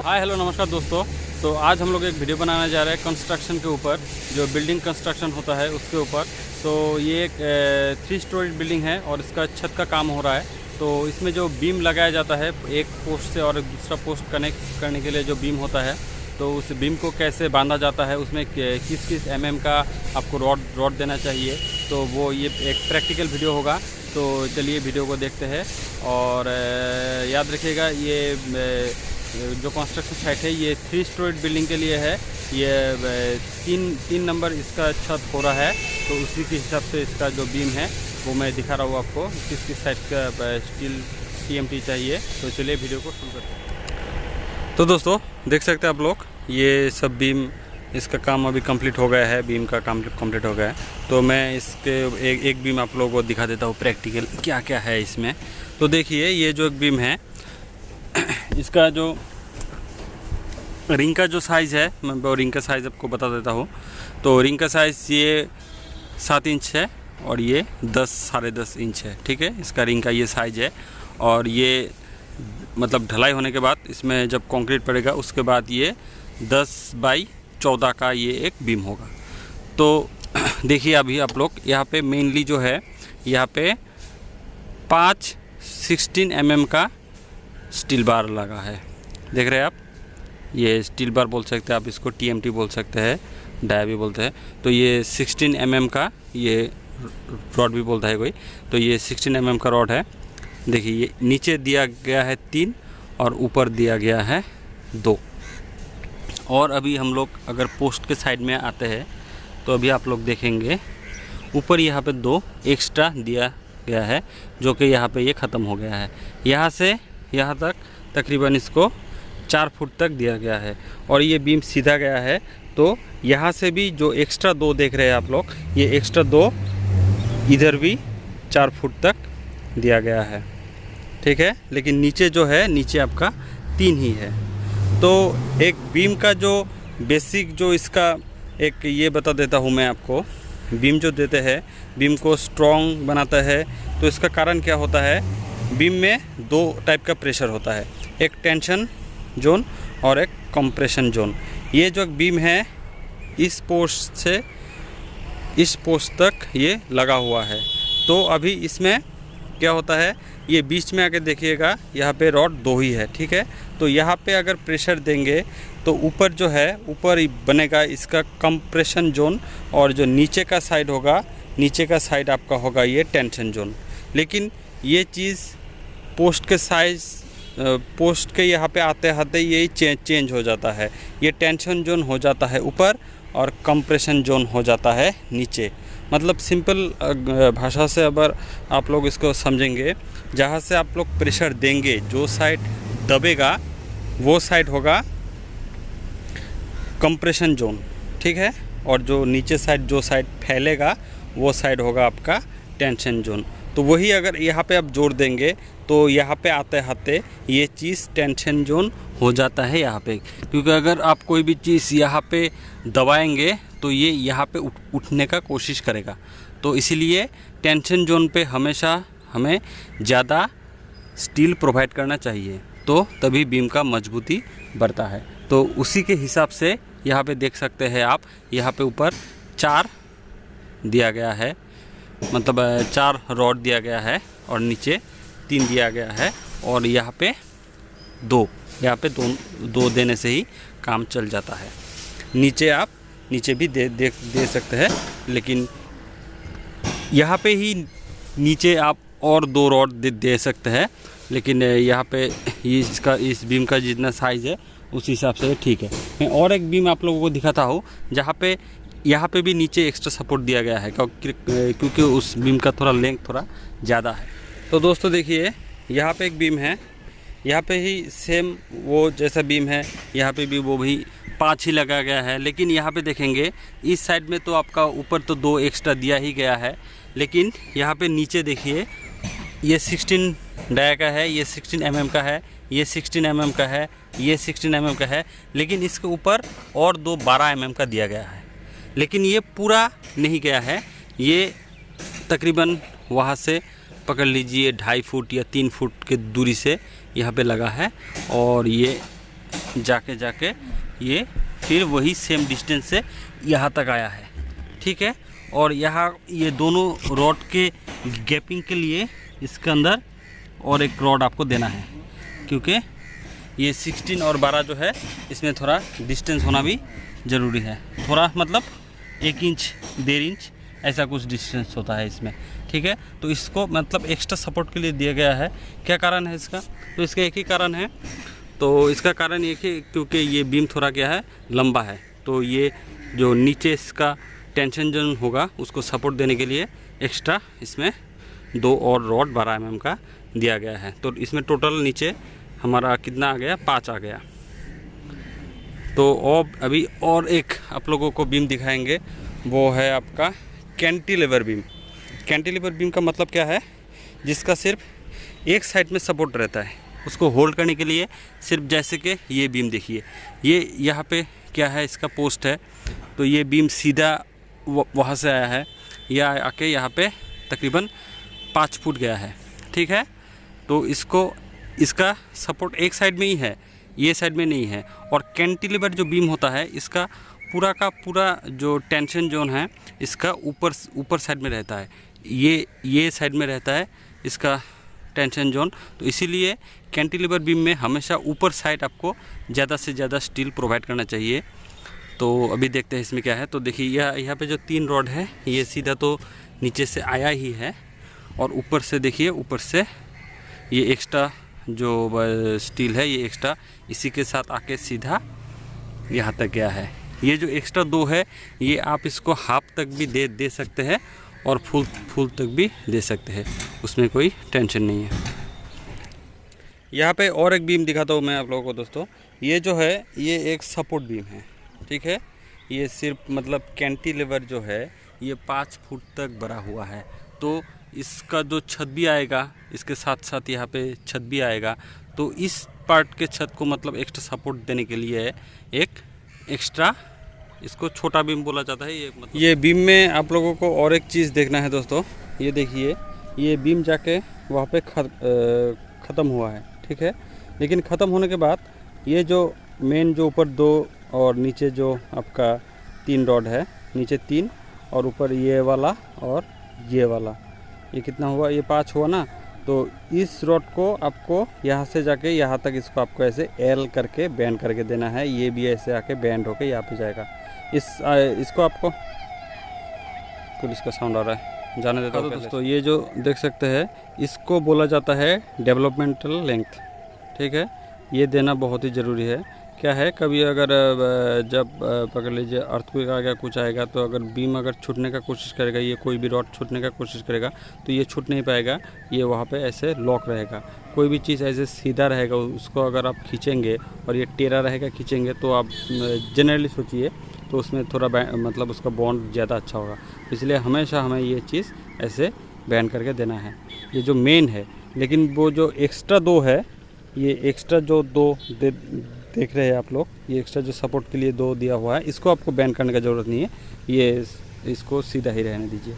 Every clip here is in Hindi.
हाय हेलो नमस्कार दोस्तों। तो आज हम लोग एक वीडियो बनाने जा रहे हैं कंस्ट्रक्शन के ऊपर, जो बिल्डिंग कंस्ट्रक्शन होता है उसके ऊपर। तो ये एक 3 स्टोरी बिल्डिंग है और इसका छत का काम हो रहा है। तो इसमें जो बीम लगाया जाता है एक पोस्ट से और दूसरा पोस्ट कनेक्ट करने के लिए जो बीम होता है, तो उस बीम को कैसे बांधा जाता है, उसमें किस किस mm का आपको रॉड देना चाहिए, तो वो ये एक प्रैक्टिकल वीडियो होगा। तो चलिए वीडियो को देखते हैं। और याद रखिएगा ये जो कंस्ट्रक्शन साइट है ये 3 स्टोरी बिल्डिंग के लिए है। ये तीन नंबर इसका छत हो रहा है, तो उसी के हिसाब से इसका जो बीम है वो मैं दिखा रहा हूँ आपको, किस किस साइड का स्टील TMT चाहिए। तो चलिए वीडियो को शुरू करते हैं। तो दोस्तों देख सकते हैं आप लोग, ये सब बीम इसका काम अभी कंप्लीट हो गया है, बीम का काम कंप्लीट हो गया है। तो मैं इसके एक बीम आप लोगों को दिखा देता हूँ प्रैक्टिकल क्या क्या है इसमें। तो देखिए ये जो एक बीम है, इसका जो रिंग का जो साइज़ है, मैं वो रिंग का साइज़ आपको बता देता हूँ। तो रिंग का साइज़ ये 7 इंच है और ये 10 साढ़े 10 इंच है। ठीक है, इसका रिंग का ये साइज़ है। और ये मतलब ढलाई होने के बाद इसमें जब कंक्रीट पड़ेगा उसके बाद ये 10 बाई 14 का ये एक बीम होगा। तो देखिए अभी आप लोग यहाँ पे मेनली जो है यहाँ पे 16 mm का स्टील बार लगा है। देख रहे हैं आप, ये स्टील बार बोल सकते हैं आप, इसको TMT बोल सकते हैं, डाया भी बोलते हैं। तो ये 16 mm का ये रॉड भी बोलता है कोई। तो ये 16 mm का रॉड है। देखिए ये नीचे दिया गया है 3 और ऊपर दिया गया है 2। और अभी हम लोग अगर पोस्ट के साइड में आते हैं तो अभी आप लोग देखेंगे ऊपर यहाँ पे 2 एक्स्ट्रा दिया गया है, जो कि यहाँ पे ये ख़त्म हो गया है। यहाँ से यहाँ तक तकरीबन इसको 4 फुट तक दिया गया है और ये बीम सीधा गया है। तो यहाँ से भी जो एक्स्ट्रा 2 देख रहे हैं आप लोग, ये एक्स्ट्रा 2 इधर भी 4 फुट तक दिया गया है। ठीक है, लेकिन नीचे जो है, नीचे आपका 3 ही है। तो एक बीम का जो बेसिक जो इसका एक ये बता देता हूँ मैं आपको। बीम जो देते हैं, बीम को स्ट्रॉन्ग बनाता है। तो इसका कारण क्या होता है, बीम में 2 टाइप का प्रेशर होता है, एक टेंशन जोन और एक कंप्रेशन जोन। ये जो बीम है इस पोस्ट से इस पोस्ट तक ये लगा हुआ है। तो अभी इसमें क्या होता है, ये बीच में आके देखिएगा यहाँ पे रॉड 2 ही है। ठीक है, तो यहाँ पे अगर प्रेशर देंगे तो ऊपर जो है, ऊपर ही बनेगा इसका कंप्रेशन जोन और जो नीचे का साइड होगा, नीचे का साइड आपका होगा ये टेंशन जोन। लेकिन ये चीज़ पोस्ट के साइज पोस्ट के यहाँ पे आते आते यही चेंज हो जाता है। ये टेंशन जोन हो जाता है ऊपर और कंप्रेशन जोन हो जाता है नीचे। मतलब सिंपल भाषा से अगर आप लोग इसको समझेंगे, जहाँ से आप लोग प्रेशर देंगे, जो साइड दबेगा वो साइड होगा कंप्रेशन जोन। ठीक है, और जो नीचे साइड जो साइड फैलेगा वो साइड होगा आपका टेंशन जोन। तो वही अगर यहाँ पे आप जोड़ देंगे तो यहाँ पे आते आते ये चीज़ टेंशन जोन हो जाता है यहाँ पे। क्योंकि अगर आप कोई भी चीज़ यहाँ पे दबाएंगे तो ये यहाँ पे उठने का कोशिश करेगा। तो इसीलिए टेंशन जोन पे हमेशा हमें ज़्यादा स्टील प्रोवाइड करना चाहिए, तो तभी बीम का मजबूती बढ़ता है। तो उसी के हिसाब से यहाँ पे देख सकते हैं आप, यहाँ पे ऊपर 4 दिया गया है, मतलब 4 रॉड दिया गया है और नीचे 3 दिया गया है और यहाँ पे 2, यहाँ पे 2 देने से ही काम चल जाता है। नीचे आप नीचे भी दे सकते हैं, लेकिन यहाँ पे ही नीचे आप और 2 रॉड दे सकते हैं। लेकिन यहाँ पे इसका इस बीम का जितना साइज़ है उस हिसाब से ठीक है। मैं और एक बीम आप लोगों को दिखाता हूँ जहाँ पे यहाँ पे भी नीचे एक्स्ट्रा सपोर्ट दिया गया है, क्योंकि उस बीम का थोड़ा लेंथ थोड़ा ज़्यादा है। तो दोस्तों देखिए यहाँ पे एक बीम है, यहाँ पे ही सेम वो जैसा बीम है, यहाँ पे भी वो भी 5 ही लगा गया है। लेकिन यहाँ पे देखेंगे इस साइड में तो आपका ऊपर तो 2 एक्स्ट्रा दिया ही गया है, लेकिन यहाँ पे नीचे देखिए ये 16 डाया का है, ये 16 mm का है, ये 16 mm का है, ये 16 mm का है। लेकिन इसके ऊपर और 2 12 mm का दिया गया है, लेकिन ये पूरा नहीं गया है। ये तकरीबन वहाँ से पकड़ लीजिए 2.5 फुट या 3 फुट के दूरी से यहाँ पे लगा है और ये जाके जाके ये फिर वही सेम डिस्टेंस से यहाँ तक आया है, ठीक है। और यहाँ ये दोनों रॉड के गैपिंग के लिए इसके अंदर और एक रॉड आपको देना है, क्योंकि ये 16 और 12 जो है इसमें थोड़ा डिस्टेंस होना भी ज़रूरी है। थोड़ा मतलब 1 इंच 1.5 इंच ऐसा कुछ डिस्टेंस होता है इसमें, ठीक है। तो इसको मतलब एक्स्ट्रा सपोर्ट के लिए दिया गया है। क्या कारण है इसका? तो इसका एक ही कारण है। तो इसका कारण एक ही, क्योंकि ये बीम थोड़ा क्या है, लंबा है। तो ये जो नीचे इसका टेंशन जोन होगा उसको सपोर्ट देने के लिए एक्स्ट्रा इसमें 2 और रॉड 12 mm का दिया गया है। तो इसमें टोटल नीचे हमारा कितना आ गया, 5 आ गया। तो अब अभी और एक आप लोगों को बीम दिखाएंगे, वो है आपका कैंटिलीवर बीम। कैंटिलीवर बीम का मतलब क्या है? जिसका सिर्फ एक साइड में सपोर्ट रहता है, उसको होल्ड करने के लिए सिर्फ जैसे कि ये बीम देखिए, ये यहाँ पे क्या है, इसका पोस्ट है। तो ये बीम सीधा वहाँ से आया है, यह आके यहाँ पे तकरीबन 5 फुट गया है, ठीक है। तो इसका सपोर्ट एक साइड में ही है, ये साइड में नहीं है। और कैंटिलीवर जो बीम होता है, इसका पूरा का पूरा जो टेंशन जोन है इसका ऊपर साइड में रहता है, ये साइड में रहता है इसका टेंशन जोन। तो इसीलिए कैंटिलीवर बीम में हमेशा ऊपर साइड आपको ज़्यादा से ज़्यादा स्टील प्रोवाइड करना चाहिए। तो अभी देखते हैं इसमें क्या है। तो देखिए यहाँ पे जो 3 रॉड है ये सीधा तो नीचे से आया ही है, और ऊपर से देखिए, ऊपर से ये एक्स्ट्रा जो स्टील है ये एक्स्ट्रा इसी के साथ आके सीधा यहाँ तक गया है। ये जो एक्स्ट्रा 2 है ये आप इसको हाफ तक भी दे सकते हैं और फुल तक भी दे सकते हैं, उसमें कोई टेंशन नहीं है। यहाँ पे और एक बीम दिखाता हूँ मैं आप लोगों को दोस्तों। ये जो है ये एक सपोर्ट बीम है, ठीक है। ये सिर्फ मतलब कैंटिलीवर जो है ये 5 फुट तक भरा हुआ है। तो इसका जो छत भी आएगा, इसके साथ साथ यहाँ पे छत भी आएगा। तो इस पार्ट के छत को मतलब एक्स्ट्रा सपोर्ट देने के लिए एक एक्स्ट्रा, इसको छोटा बीम बोला जाता है। ये मतलब ये बीम में आप लोगों को और एक चीज़ देखना है दोस्तों। ये देखिए, ये बीम जाके वहाँ पे ख़त्म हुआ है, ठीक है। लेकिन ख़त्म होने के बाद ये जो मेन जो ऊपर 2 और नीचे जो आपका 3 रॉड है, नीचे 3 और ऊपर ये वाला और ये वाला, ये कितना हुआ, ये 5 हुआ ना। तो इस रॉड को आपको यहाँ से जाके यहाँ तक इसको आपको ऐसे एल करके बैंड करके देना है। ये भी ऐसे आके बैंड होके यहाँ पे जाएगा। इसको आपको पुलिस का साउंड आ रहा है, जाने देता हूँ दोस्तों। ये जो देख सकते हैं इसको बोला जाता है डेवलपमेंटल लेंथ, ठीक है। ये देना बहुत ही ज़रूरी है। क्या है, कभी अगर जब पकड़ लीजिए अर्थक्वेक आ गया, कुछ आएगा, तो अगर बीम अगर छूटने का कोशिश करेगा, ये कोई भी रॉड छूटने का कोशिश करेगा तो ये छूट नहीं पाएगा, ये वहाँ पे ऐसे लॉक रहेगा। कोई भी चीज़ ऐसे सीधा रहेगा, उसको अगर आप खींचेंगे और ये टेढ़ा रहेगा खींचेंगे, तो आप जनरली सोचिए तो उसमें थोड़ा मतलब उसका बॉन्ड ज़्यादा अच्छा होगा। इसलिए हमेशा हमें ये चीज़ ऐसे बैंड करके देना है। ये जो मेन है, लेकिन वो जो एक्स्ट्रा 2 है, ये एक्स्ट्रा जो 2 देख रहे हैं आप लोग, ये एक्स्ट्रा जो सपोर्ट के लिए 2 दिया हुआ है, इसको आपको बैंड करने का ज़रूरत नहीं है। ये इसको सीधा ही रहने दीजिए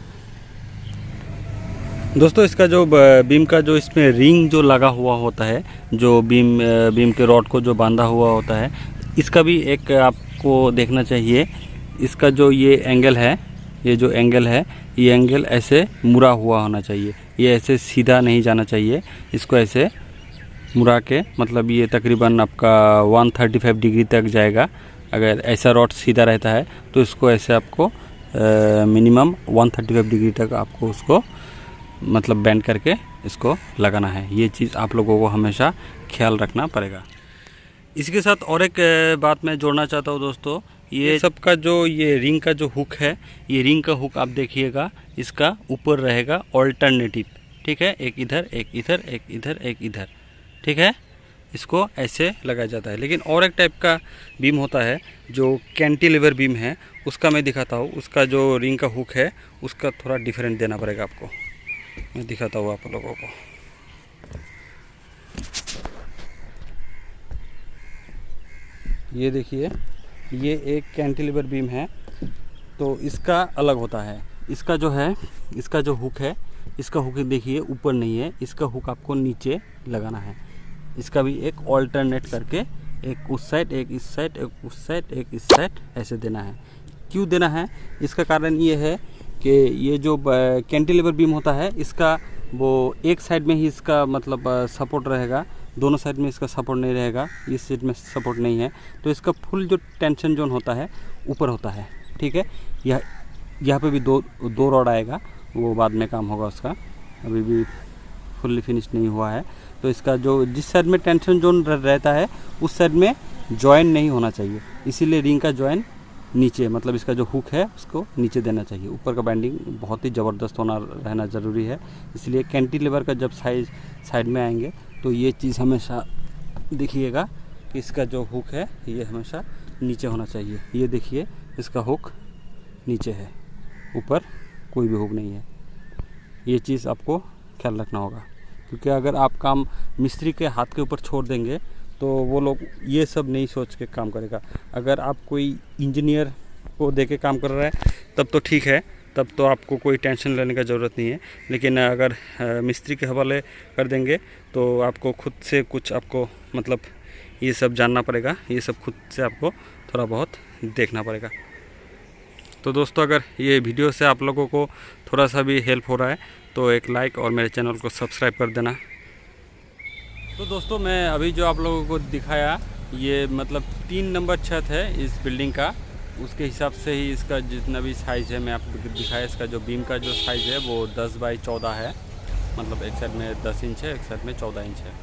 दोस्तों। इसका जो बीम का जो इसमें रिंग जो लगा हुआ होता है, जो बीम के रॉड को जो बांधा हुआ होता है, इसका भी एक आपको देखना चाहिए। इसका जो ये एंगल है, ये जो एंगल है, ये एंगल ऐसे मुड़ा हुआ होना चाहिए। ये ऐसे सीधा नहीं जाना चाहिए, इसको ऐसे मुड़ा के, मतलब ये तकरीबन आपका 135 डिग्री तक जाएगा। अगर ऐसा रॉड सीधा रहता है तो इसको ऐसे आपको मिनिमम 135 डिग्री तक आपको उसको मतलब बैंड करके इसको लगाना है। ये चीज़ आप लोगों को हमेशा ख्याल रखना पड़ेगा। इसके साथ और एक बात मैं जोड़ना चाहता हूँ दोस्तों। ये सबका जो ये रिंग का जो हुक है, ये रिंग का हुक आप देखिएगा, इसका ऊपर रहेगा ऑल्टरनेटिव, ठीक है। एक इधर, एक इधर, एक इधर, एक इधर, ठीक है। इसको ऐसे लगाया जाता है। लेकिन और एक टाइप का बीम होता है जो कैंटिलीवर बीम है, उसका मैं दिखाता हूँ। उसका जो रिंग का हुक है उसका थोड़ा डिफरेंट देना पड़ेगा आपको। मैं दिखाता हूँ आप लोगों को। ये देखिए, ये एक कैंटिलीवर बीम है, तो इसका अलग होता है। इसका जो है, इसका जो हुक है, इसका हुक देखिए ऊपर नहीं है, इसका हुक आपको नीचे लगाना है। इसका भी एक ऑल्टरनेट करके एक उस साइड, एक इस साइड, एक उस साइड, एक इस साइड, ऐसे देना है। क्यों देना है? इसका कारण ये है कि ये जो कैंटिलीवर बीम होता है इसका वो एक साइड में ही इसका मतलब सपोर्ट रहेगा, दोनों साइड में इसका सपोर्ट नहीं रहेगा, इस साइड में सपोर्ट नहीं है, तो इसका फुल जो टेंशन जोन होता है ऊपर होता है। ठीक है, यहाँ पे भी दो रॉड आएगा, वो बाद में काम होगा उसका, अभी भी फुल्ली फिनिश नहीं हुआ है। तो इसका जो जिस साइड में टेंशन जोन रहता है उस साइड में जॉइन नहीं होना चाहिए, इसीलिए रिंग का जॉइन नीचे, मतलब इसका जो हुक है उसको नीचे देना चाहिए। ऊपर का बैंडिंग बहुत ही ज़बरदस्त रहना ज़रूरी है, इसलिए कैंटिलीवर का जब साइड में आएंगे तो ये चीज़ हमेशा देखिएगा कि इसका जो हुक है ये हमेशा नीचे होना चाहिए। ये देखिए इसका हुक नीचे है, ऊपर कोई भी हुक नहीं है। ये चीज़ आपको ख्याल रखना होगा, क्योंकि अगर आप काम मिस्त्री के हाथ के ऊपर छोड़ देंगे तो वो लोग ये सब नहीं सोच के काम करेगा। अगर आप कोई इंजीनियर को दे के काम कर रहा है तब तो ठीक है, तब तो आपको कोई टेंशन लेने का ज़रूरत नहीं है। लेकिन अगर मिस्त्री के हवाले कर देंगे तो आपको खुद से कुछ आपको मतलब ये सब जानना पड़ेगा, ये सब खुद से आपको थोड़ा बहुत देखना पड़ेगा। तो दोस्तों, अगर ये वीडियो से आप लोगों को थोड़ा सा भी हेल्प हो रहा है तो एक लाइक और मेरे चैनल को सब्सक्राइब कर देना। तो दोस्तों, मैं अभी जो आप लोगों को दिखाया ये मतलब 3 नंबर छत है इस बिल्डिंग का, उसके हिसाब से ही इसका जितना भी साइज़ है मैं आपको दिखाया। इसका जो बीम का जो साइज़ है वो 10 बाई 14 है, मतलब एक साइड में 10 इंच है, एक साइड में 14 इंच है।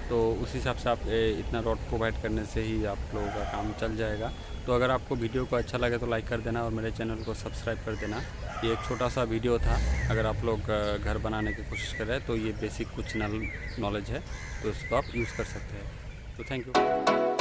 तो उस हिसाब से आप इतना रॉड प्रोवाइड करने से ही आप लोगों का काम चल जाएगा। तो अगर आपको वीडियो को अच्छा लगे तो लाइक कर देना और मेरे चैनल को सब्सक्राइब कर देना। ये एक छोटा सा वीडियो था, अगर आप लोग घर बनाने की कोशिश कर रहे हैं तो ये बेसिक कुछ नॉलेज है, तो इसको आप यूज़ कर सकते हैं। तो थैंक यू।